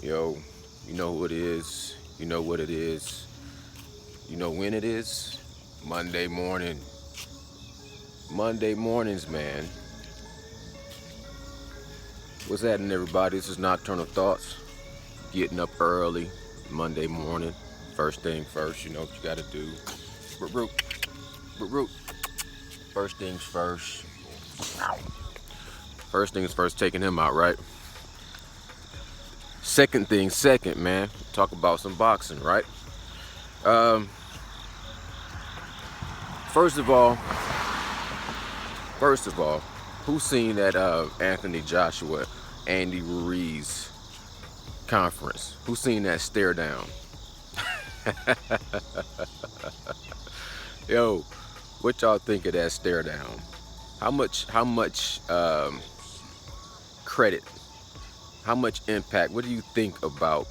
Yo, you know who it is. You know what it is. You know when it is? Monday morning. Monday mornings, man. What's happening, everybody? This is Nocturnal Thoughts. Getting up early, Monday morning. First thing first, you know what you gotta do. Root, root, root. First things first. First things first, taking him out, right? Second thing second, man. Talk about some boxing, right? Um, first of all, who's seen that Anthony Joshua, Andy Ruiz conference? Who's seen that stare down? Yo, what y'all think of that stare down? How much credit? How much impact? What do you think about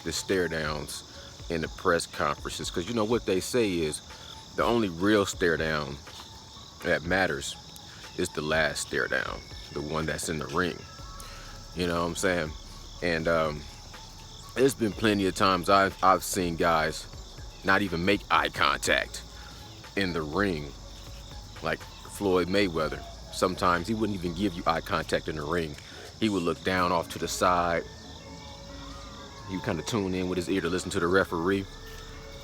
the stare downs in the press conferences? Because you know what they say is the only real stare down that matters is the last stare down, the one that's in the ring. You know what I'm saying? And there's been plenty of times I've seen guys not even make eye contact in the ring, like Floyd Mayweather. Sometimes he wouldn't even give you eye contact in the ring. He would look down off to the side. He would kind of tune in with his ear to listen to the referee.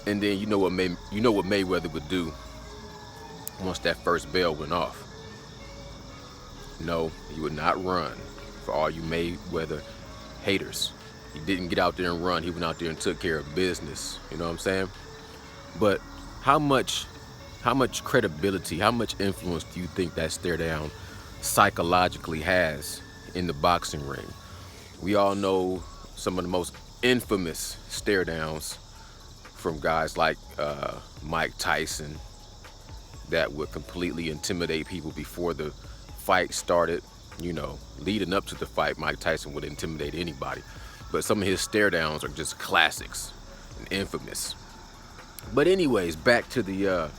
And then you know what Mayweather would do once that first bell went off. No, he would not run. For all you Mayweather haters, he didn't get out there and run. He went out there and took care of business. You know what I'm saying? But how much credibility, how much influence do you think that stare down psychologically has in the boxing ring? We all know some of the most infamous stare downs from guys like Mike Tyson that would completely intimidate people before the fight started. You know, leading up to the fight, Mike Tyson would intimidate anybody. But some of his stare downs are just classics and infamous. But anyways, back to the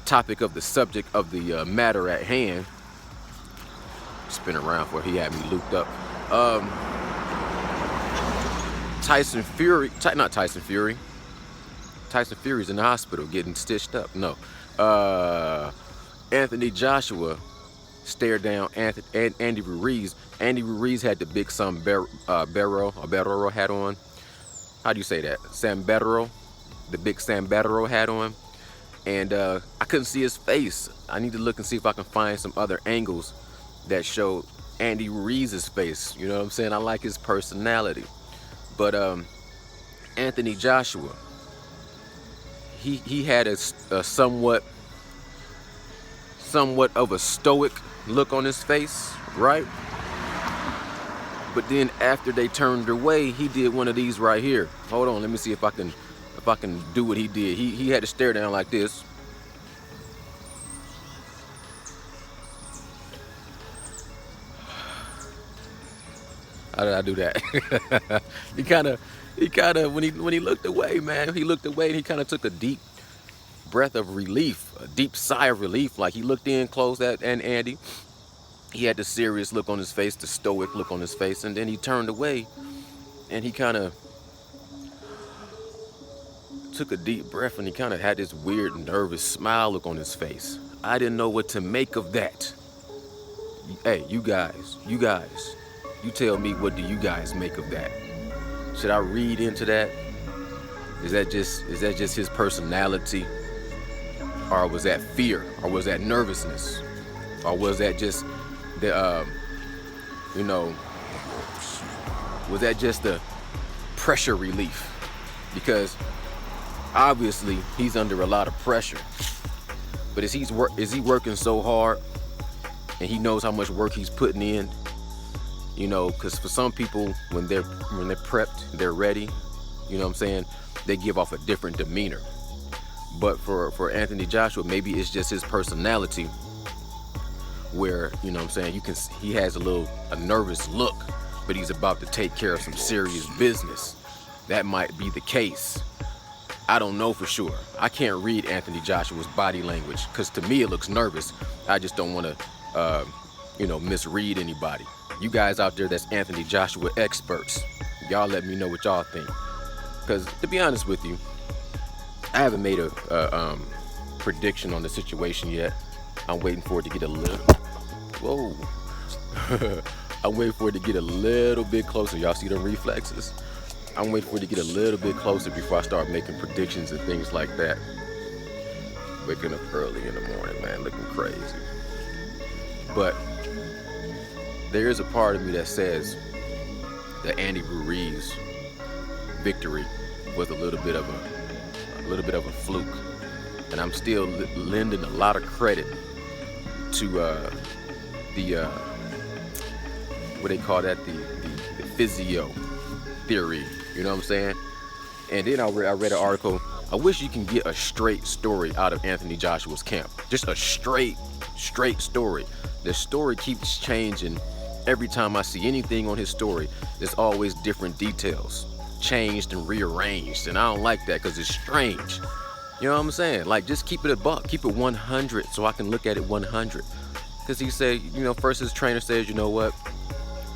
topic of the subject of the matter at hand. Spin around for he had me looped up. Tyson Fury's in the hospital getting stitched up. No. Anthony Joshua stared down Andy Ruiz. Andy Ruiz had the big sombrero hat on. How do you say that? Sombrero? The big sombrero hat on. And I couldn't see his face. I need to look and see if I can find some other angles that show Andy Ruiz's face. You know what I'm saying? I like his personality. But Anthony Joshua, he had a somewhat of a stoic look on his face, right? But then after they turned away, he did one of these right here. Hold on, let me see if I can do what he did. He had to stare down like this. How did I do that? He kind of when he looked away, man, he looked away and he kind of took a deep breath of relief, a deep sigh of relief. Like he looked in, closed that, and Andy, he had the serious look on his face, the stoic look on his face, and then he turned away and he kind of took a deep breath and he kind of had this weird nervous smile look on his face. I didn't know what to make of that. Hey, you guys, you tell me, what do you guys make of that? Should I read into that? Is that just his personality? Or was that fear? Or was that nervousness? Or was that just the was that just the pressure relief? Because obviously he's under a lot of pressure. But is he working so hard and he knows how much work he's putting in? You know, because for some people, when they're prepped, they're ready, you know what I'm saying, they give off a different demeanor. But for Anthony Joshua, maybe it's just his personality where, you know what I'm saying, he has a nervous look, but he's about to take care of some serious business. That might be the case. I don't know for sure. I can't read Anthony Joshua's body language because to me it looks nervous. I just don't want to, misread anybody. You guys out there that's Anthony Joshua experts, Y'all let me know what y'all think. Because to be honest with you, I haven't made a prediction on the situation yet. I'm waiting for it to get a little. Whoa. I'm waiting for it to get a little bit closer. Y'all see the reflexes? I'm waiting for it to get a little bit closer before I start making predictions and things like that. Waking up early in the morning, man, looking crazy. But there is a part of me that says that Andy Ruiz victory was a little bit of a fluke, and I'm still lending a lot of credit to the what they call that, the physio theory. You know what I'm saying? And then I read an article. I wish you can get a straight story out of Anthony Joshua's camp. Just a straight story. The story keeps changing every time I see anything on his story. There's always different details, changed and rearranged, and I don't like that because it's strange. You know what I'm saying? Like, just keep it a buck, keep it 100, so I can look at it 100. Because he said, first his trainer says, you know what?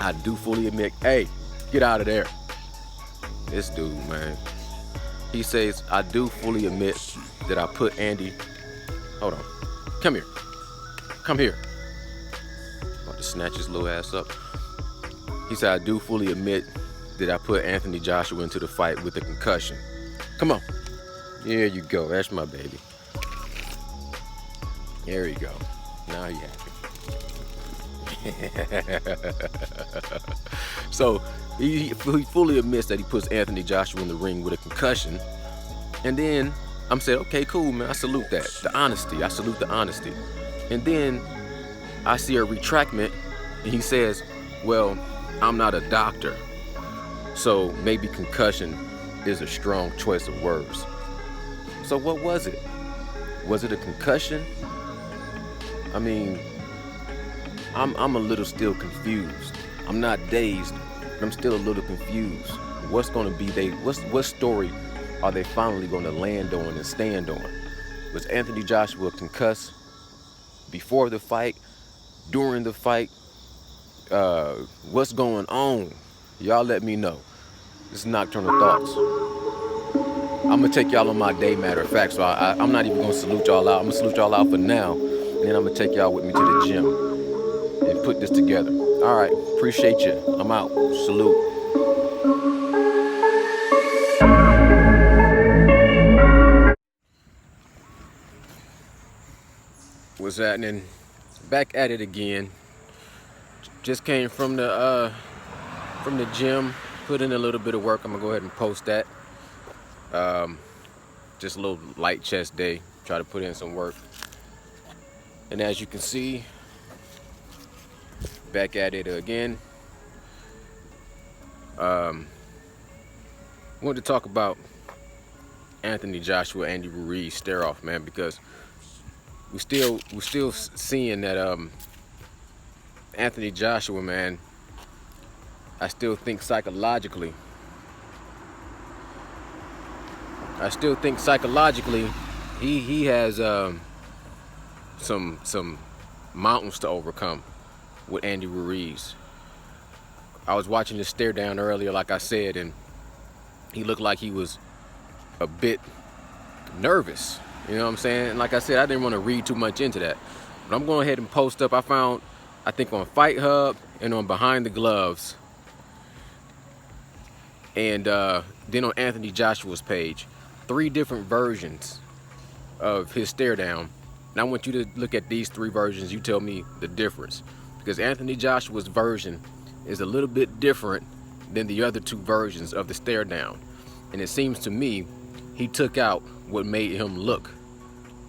I do fully admit, hey, get out of there. This dude, man. He says, I do fully admit that I put Andy. Hold on. Come here. Come here. About to snatch his little ass up. He said, I do fully admit that I put Anthony Joshua into the fight with a concussion. Come on. There you go. That's my baby. There you go. Now you happy. So he fully admits that he puts Anthony Joshua in the ring with a concussion. And then I'm saying, okay, cool, man. I salute that. The honesty. I salute the honesty. And then I see a retractment, and he says, well, I'm not a doctor, so maybe concussion is a strong choice of words. So what was it? Was it a concussion? I mean, I'm a little still confused. I'm not dazed, but I'm still a little confused. What's going to be what story are they finally going to land on and stand on? Was Anthony Joshua concussed before the fight, during the fight? What's going on? Y'all let me know. This is Nocturnal Thoughts. I'm gonna take y'all on my day, matter of fact, so I'm not even gonna salute y'all out. I'm gonna salute y'all out for now, and then I'm gonna take y'all with me to the gym and put this together. All right, appreciate you. I'm out. Salute. What's happening? Back at it again. Just came from the gym, put in a little bit of work. I'm gonna go ahead and post that. Just a little light chest day. Try to put in some work. And as you can see, back at it again. Wanted to talk about Anthony Joshua, Andy Ruiz stare-off, man, because we're still seeing that Anthony Joshua, man, I still think psychologically he has some mountains to overcome with Andy Ruiz. I was watching this stare down earlier, like I said, and he looked like he was a bit nervous. You know what I'm saying? And like I said, I didn't want to read too much into that. But I'm going ahead and post up. I found, I think, on Fight Hub and on Behind the Gloves, and then on Anthony Joshua's page, 3 different versions of his stare down. And I want you to look at these 3 versions. You tell me the difference, because Anthony Joshua's version is a little bit different than the other 2 versions of the stare down. And it seems to me he took out what made him look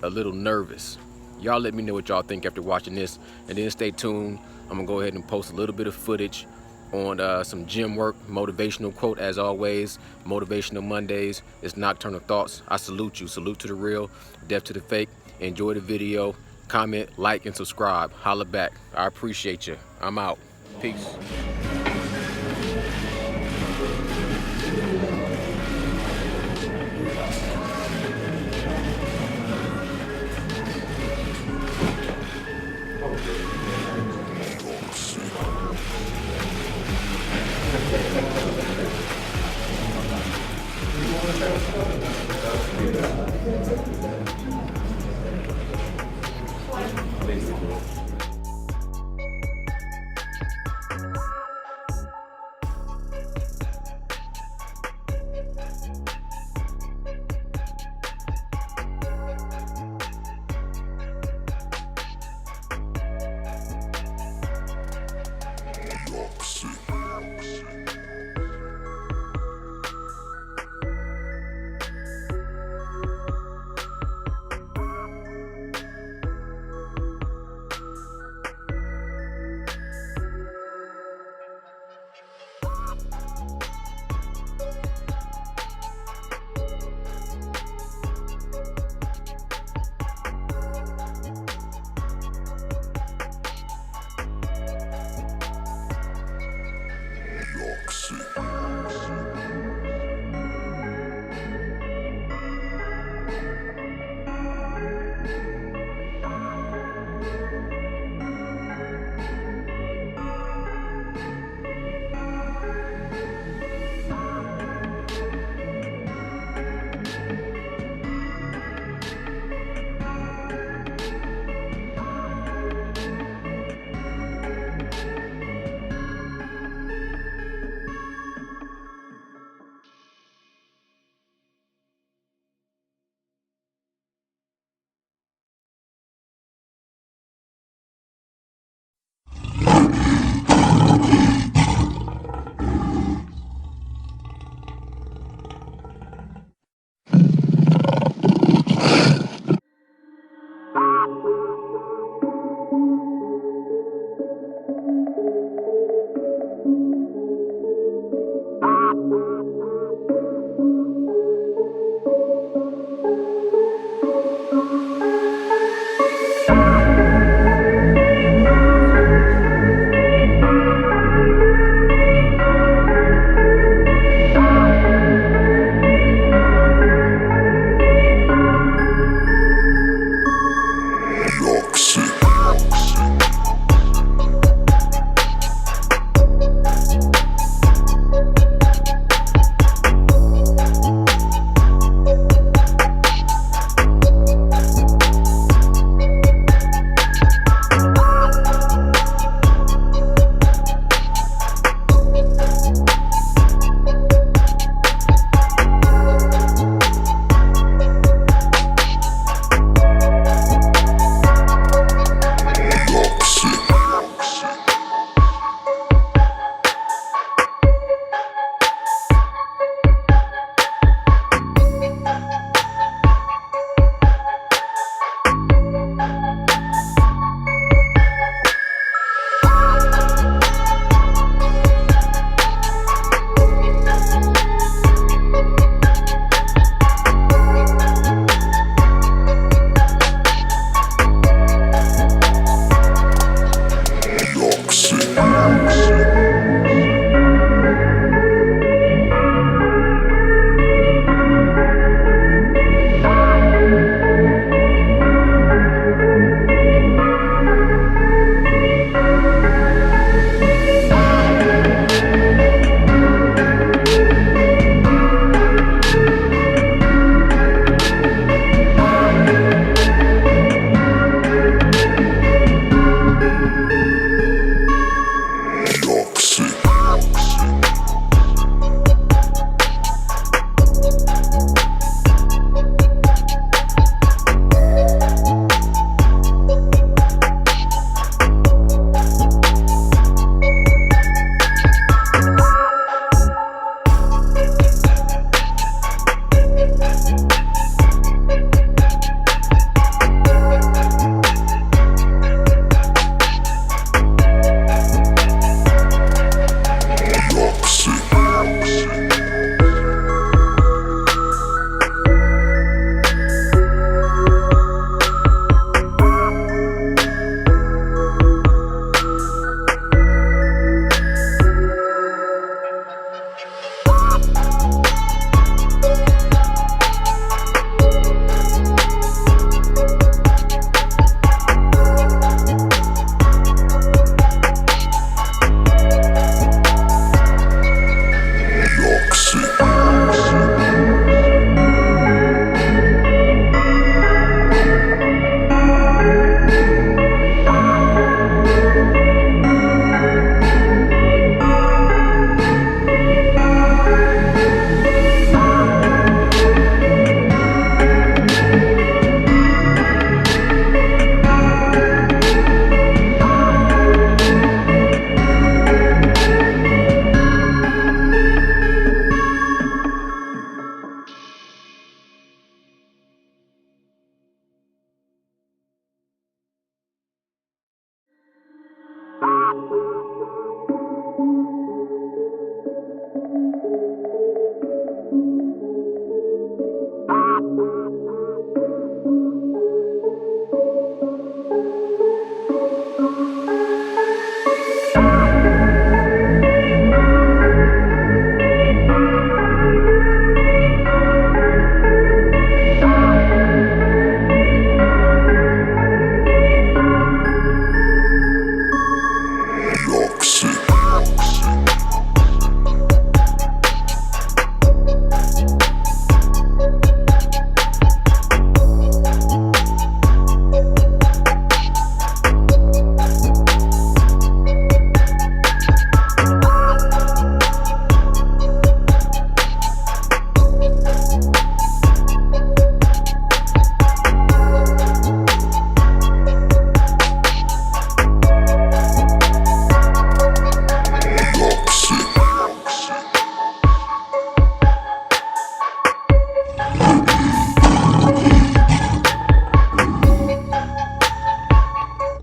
a little nervous. Y'all let me know what y'all think after watching this, and then stay tuned. I'm gonna go ahead and post a little bit of footage on some gym work, motivational quote as always. Motivational Mondays. It's Nocturnal Thoughts. I salute you. Salute to the real, death to the fake. Enjoy the video. Comment, like, and subscribe. Holla back. I appreciate you. I'm out. Peace.